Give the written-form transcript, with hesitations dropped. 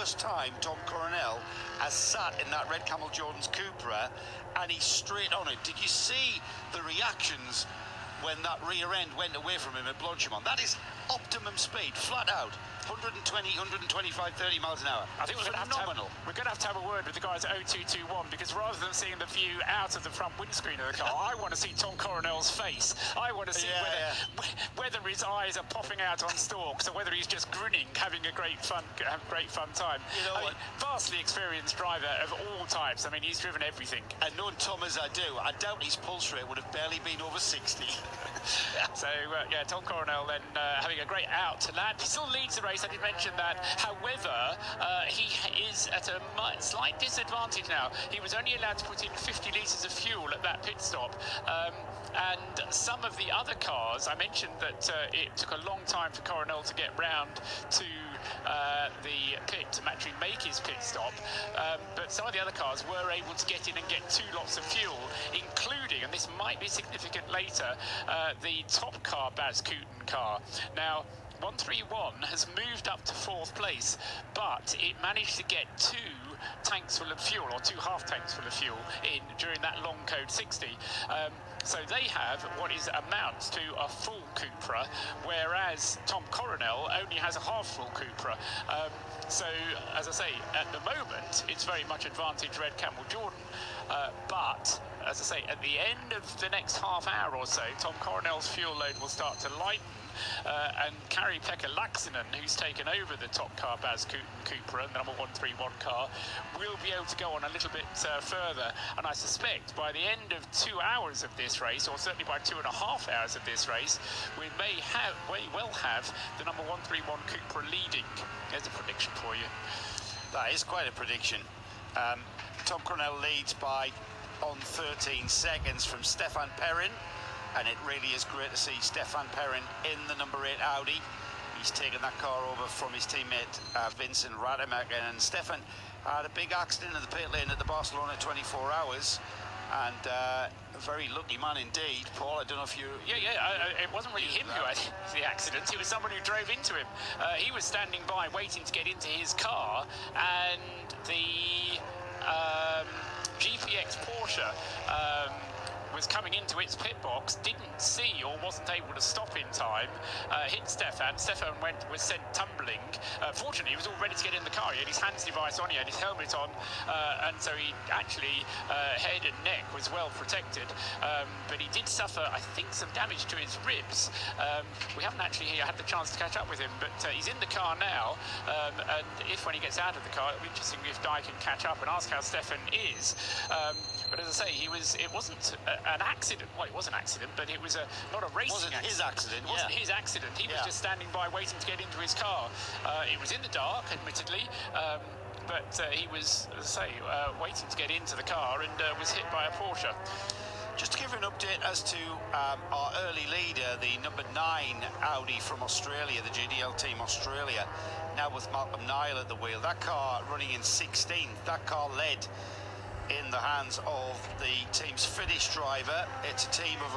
first time Tom Coronel has sat in that Red Camel Jordan's Cupra and he's straight on it. Did you see the reactions when that rear end went away from him at Blanchimont? That is optimum speed, flat out. 120, 125, 30 miles an hour. I think we're going to have to have a word with the guys at 0221, because rather than seeing the view out of the front windscreen of the car, I want to see Tom Coronel's face. I want to see whether his eyes are popping out on stalks or whether he's just grinning, having a great fun time. You know what? Vastly experienced driver of all types. I mean, he's driven everything. And knowing Tom as I do, I doubt his pulse rate would have barely been over 60. So, yeah, Tom Coronel then having a great out to land. He still leads the race, I did mention that. However, he is at a slight disadvantage now. He was only allowed to put in 50 litres of fuel at that pit stop. And some of the other cars, I mentioned that it took a long time for Coronel to get round to the pit to actually make his pit stop, but some of the other cars were able to get in and get 2 lots of fuel, including, and this might be significant later, the top car Baz Kooten car. Now, 131 has moved up to 4th place, but it managed to get 2 tanks full of fuel, or 2 half tanks full of fuel in during that long code 60. So they have what amounts to a full Cupra, whereas Tom Coronel only has a half full Cupra. So, as I say, at the moment, it's very much advantage Red Camel Jordan, but as I say, at the end of the next half hour or so, Tom Coronel's fuel load will start to lighten, and Kari-Pekka Laaksonen, who's taken over the top car Baz Kooten Cupra, the number 131 car, will be able to go on a little bit further. And I suspect by the end of 2 hours of this race, or certainly by 2.5 hours of this race, we may well have the number 131 Cupra leading. There's a prediction for you. That is quite a prediction. Tom Coronel leads by on 13 seconds from Stefan Perrin, and it really is great to see Stefan Perrin in the number 8 Audi. He's taken that car over from his teammate Vincent Rademacher, and Stefan had a big accident in the pit lane at the Barcelona 24 hours, and a very lucky man indeed. Paul, I don't know if you... It wasn't really him who had the accident, it was someone who drove into him. He was standing by waiting to get into his car, and the GPX Porsche was coming into its pit box, didn't see or wasn't able to stop in time, hit Stefan. Stefan was sent tumbling. Fortunately, he was all ready to get in the car. He had his hands device on, he had his helmet on, and so he actually, head and neck was well protected. But he did suffer, I think, some damage to his ribs. We haven't actually had the chance to catch up with him, but he's in the car now, and if when he gets out of the car, it'll be interesting if Di can catch up and ask how Stefan is. But as I say, it wasn't an accident. Well, it was an accident, but it was not a racing accident. His accident. It wasn't his accident. He was just standing by waiting to get into his car. It was in the dark, admittedly, but he was, as I say, waiting to get into the car and was hit by a Porsche. Just to give you an update as to our early leader, the number 9 Audi from Australia, the GDL team Australia, now with Malcolm Nile at the wheel. That car running in 16th. That car led in the hands of the team's Finnish driver. It's a team of